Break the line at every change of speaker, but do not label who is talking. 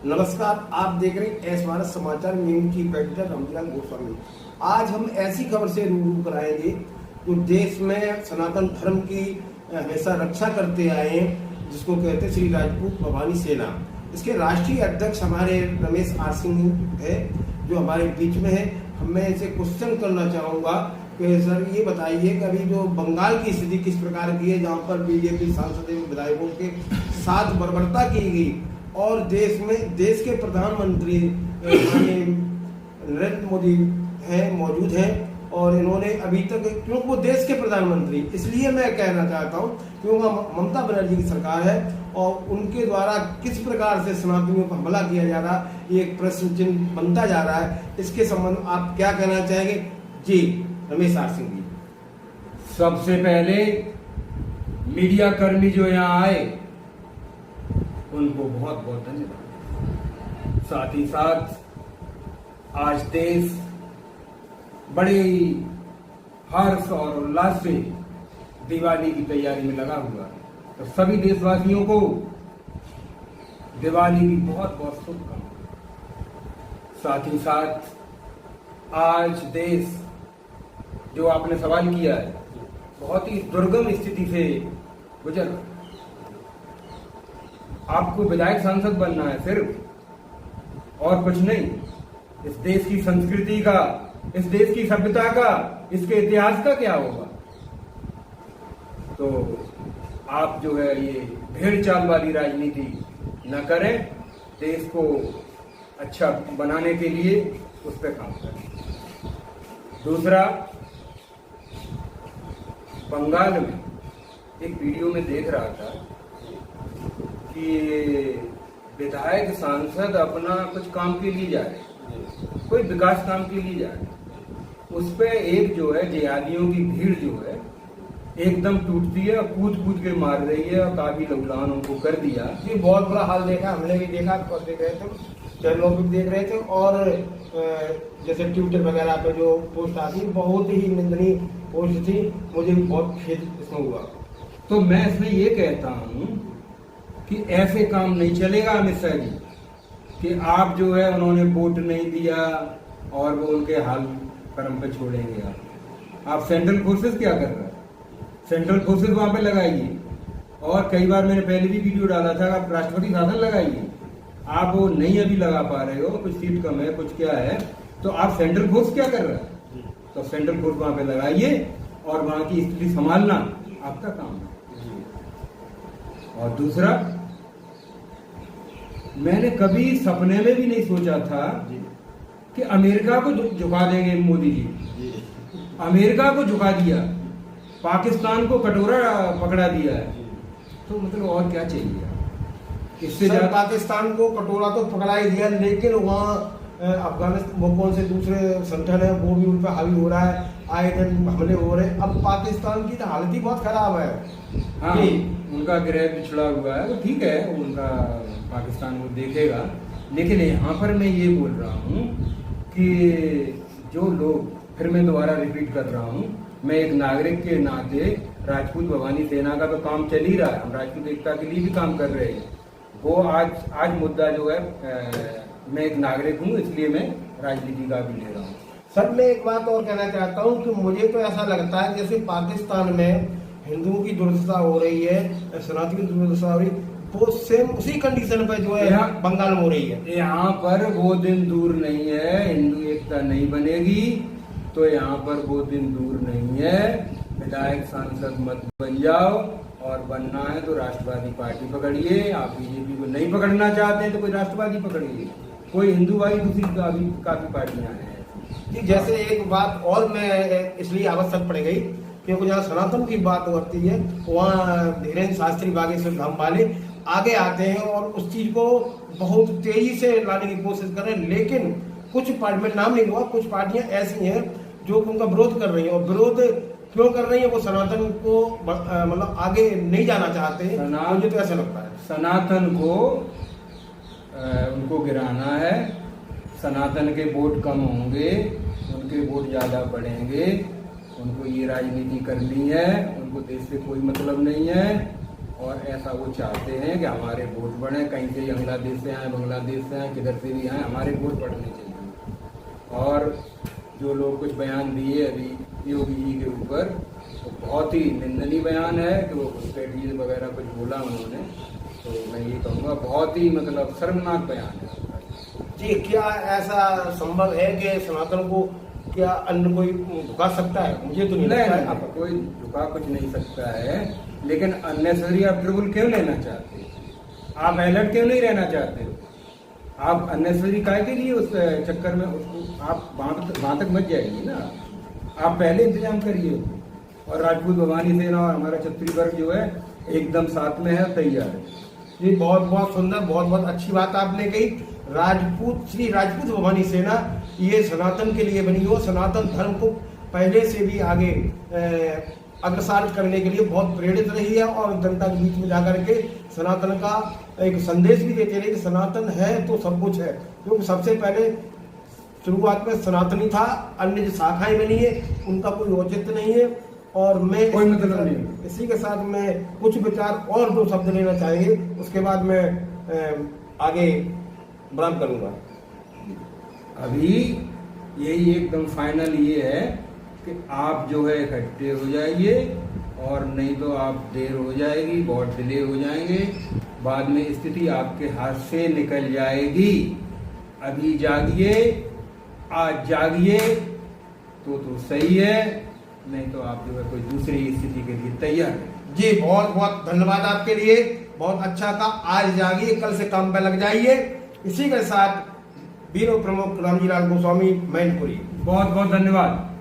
नमस्कार, आप देख रहे हैं एस भारत समाचार में उनकी एडिटर रामलाल गोस्वामी। आज हम ऐसी खबर से रूबरू कराएंगे जो देश में सनातन धर्म की हमेशा रक्षा करते आए हैं, जिसको कहते हैं श्री राजपूत भवानी सेना। इसके राष्ट्रीय अध्यक्ष हमारे रमेश आर सिंह है, जो हमारे बीच में है। मैं इसे क्वेश्चन करना चाहूँगा कि सर ये बताइए कि अभी जो बंगाल की स्थिति किस प्रकार की है, जहाँ पर बीजेपी सांसद एवं विधायकों के साथ बर्बरता की गई और देश के प्रधानमंत्री नरेंद्र मोदी मौजूद हैं और इन्होंने अभी तक, क्योंकि वो देश के प्रधानमंत्री, इसलिए मैं कहना चाहता हूँ क्योंकि ममता बनर्जी की सरकार है और उनके द्वारा किस प्रकार से सनातनियों पर हमला किया जा रहा है, ये एक प्रश्न चिन्ह बनता जा रहा है। इसके संबंध में आप क्या कहना चाहेंगे? जी रमेश आर सिंह जी।
सबसे पहले मीडिया कर्मी जो यहाँ आए उनको बहुत बहुत धन्यवाद। साथ ही साथ आज देश बड़े हर्ष और उल्लास से दिवाली की तैयारी में लगा हुआ है, तो सभी देशवासियों को दिवाली की बहुत बहुत शुभकामनाएं। साथ ही साथ आज देश, जो आपने सवाल किया है, बहुत ही दुर्गम स्थिति से गुजर रहा है। आपको विधायक सांसद बनना है सिर्फ, और कुछ नहीं। इस देश की संस्कृति का, इस देश की सभ्यता का, इसके इतिहास का क्या होगा? तो आप जो है ये भेड़ चाल वाली राजनीति न करें, देश को अच्छा बनाने के लिए उस पर काम करें। दूसरा, बंगाल में एक वीडियो में देख रहा था कि विधायक सांसद अपना कुछ काम के लिए जा रहे, कोई विकास काम के लिए जा रहे, उस पे एक जो है जिहादियों की भीड़ जो है एकदम टूटती है और कूद कूद के मार रही है और काफी लौलान उनको कर दिया।
ये बहुत बड़ा हाल देखा, हमने भी देखा, देख रहे थे, चार लोग भी देख रहे थे। और जैसे ट्विटर वगैरह पे जो पोस्ट आती, बहुत ही निंदनीय पोस्ट थी, मुझे भी बहुत खेद इसमें हुआ।
तो मैं इसमें ये कहता हूँ कि ऐसे काम नहीं चलेगा अमित शाह जी, कि आप जो है उन्होंने वोट नहीं दिया और वो उनके हाल कर्म पे छोड़ेंगे। आप सेंट्रल फोर्सेस क्या कर रहा है? सेंट्रल फोर्सेस वहां पे लगाइए, और कई बार मैंने पहले भी वीडियो डाला था, आप राष्ट्रपति शासन लगाइए। आप वो नहीं अभी लगा पा रहे हो, कुछ सीट कम है, कुछ क्या है, तो आप सेंट्रल फोर्स क्या कर रहा है? तो सेंट्रल फोर्स वहां पे लगाइए और वहां की स्थिति संभालना आपका काम है। और दूसरा, मैंने कभी सपने में भी नहीं सोचा था कि अमेरिका को झुका देंगे मोदी जी। अमेरिका को झुका दिया, पाकिस्तान को कटोरा पकड़ा दिया है, तो मतलब और क्या चाहिए? इससे ज्यादा
पाकिस्तान को कटोरा तो पकड़ा ही दिया, लेकिन वहाँ अफगानिस्तान, वो कौन से दूसरे संगठन है, वो भी उन पर हावी हो रहा है, आए दिन हमले हो रहे हैं। अब पाकिस्तान की तो हालत ही बहुत खराब है।
हाँ, उनका गृह पिछड़ा हुआ है, वो ठीक है, उनका पाकिस्तान वो देखेगा। लेकिन यहाँ पर मैं ये बोल रहा हूँ कि जो लोग, फिर मैं दोबारा रिपीट कर रहा हूँ, मैं एक नागरिक के नाते राजपूत भवानी सेना का तो काम चल ही रहा है, हम राजपूत एकता के लिए भी काम कर रहे हैं। वो आज मुद्दा जो है, मैं एक नागरिक हूँ, इसलिए मैं राजनीति का भी ले रहा हूँ।
सर, मैं एक बात और कहना चाहता हूँ कि मुझे तो ऐसा लगता है जैसे पाकिस्तान में हिंदुओं की दुर्दशा हो रही है, सनातन की दुर्दशा हो रही, वो सेम उसी कंडीशन पे जो है बंगाल में हो रही है।
यहाँ पर वो दिन दूर नहीं है, हिंदू एकता नहीं बनेगी तो यहाँ पर वो दिन दूर नहीं है। विधायक सांसद मत बन जाओ, और बनना है तो राष्ट्रवादी पार्टी पकड़िए। आप बीजेपी को नहीं पकड़ना चाहते हैं तो कोई राष्ट्रवादी पकड़िए, कोई हिंदू वाली दूसरी काफी पार्टियां हैं।
जी, जैसे एक बात और मैं इसलिए आवश्यक पड़ गई क्योंकि जहाँ सनातन की बात होती है, वहाँ धीरेन्द्र शास्त्री बागेश्वर धाम वाले आगे आते हैं और उस चीज को बहुत तेजी से लाने की कोशिश कर रहे हैं। लेकिन कुछ पार्टी, में नाम नहीं लूंगा, कुछ पार्टियां ऐसी हैं जो उनका विरोध कर रही हैं, और विरोध क्यों कर रही है? वो सनातन को मतलब आगे नहीं जाना चाहते हैं। मुझे तो ऐसा लगता है
सनातन को उनको गिराना है। सनातन के वोट कम होंगे, उनके वोट ज्यादा बढ़ेंगे। उनको ये राजनीति करनी है, उनको देश से कोई मतलब नहीं है। और ऐसा वो चाहते हैं कि हमारे वोट बढ़े, कहीं से बांग्लादेश से आए, किधर से भी आए, हमारे वोट बढ़ने चाहिए। और जो लोग कुछ बयान दिए अभी योगी जी के ऊपर, तो बहुत ही निंदनीय बयान है कि वो घुसपैठी वगैरह कुछ बोला उन्होंने, तो मैं ये कहूँगा बहुत ही मतलब शर्मनाक बयान है।
जी, क्या ऐसा संभव है कि सनातन को क्या अन्य कोई झुका सकता है? मुझे तो नहीं लगता है।
कोई झुका कुछ नहीं सकता है, लेकिन अननेसेसरी आप ट्रिब्यूनल क्यों लेना चाहते हो? आप अलर्ट क्यों नहीं रहना चाहते हो? आप अननेसेसरी काय के लिए उस चक्कर में उसको आप वहां तक मत जाइए ना, आप पहले इंतजाम करिए। और राजपूत भवानी सेना और हमारा क्षत्रिय वर्ग जो है एकदम साथ में है, तैयार है।
ये बहुत बहुत सुंदर, बहुत बहुत अच्छी बात आपने कही। श्री राजपूत भवानी सेना ये सनातन के लिए बनी हो, सनातन धर्म को पहले से भी आगे अग्रसर करने के लिए बहुत प्रेरित रही है और जनता के बीच में जाकर के सनातन का एक संदेश भी देते रहे कि सनातन है तो सब कुछ है। क्योंकि सबसे पहले शुरुआत में सनातनी था, अन्य जो शाखाएं बनी है उनका कोई औचित्य नहीं है। और मैं
कोई मतलब नहीं।
इसी के साथ मैं कुछ विचार और 2 शब्द लेना चाहेंगे, उसके बाद मैं आगे बयान करूंगा।
अभी यही एकदम फाइनल ये है कि आप जो है इकट्ठे हो जाइए, और नहीं तो आप देर हो जाएगी, बहुत डिले हो जाएंगे, बाद में स्थिति आपके हाथ से निकल जाएगी। अभी जागिए, आज जागिए तो सही है, नहीं तो आप जो है कोई दूसरी स्थिति के लिए तैयार है।
जी, बहुत बहुत धन्यवाद आपके लिए, बहुत अच्छा था। आज जागिए, कल से काम पे लग जाइए। इसी के साथ वीर प्रमुख रामजी लाल गोस्वामी मैनपुरी,
बहुत बहुत धन्यवाद।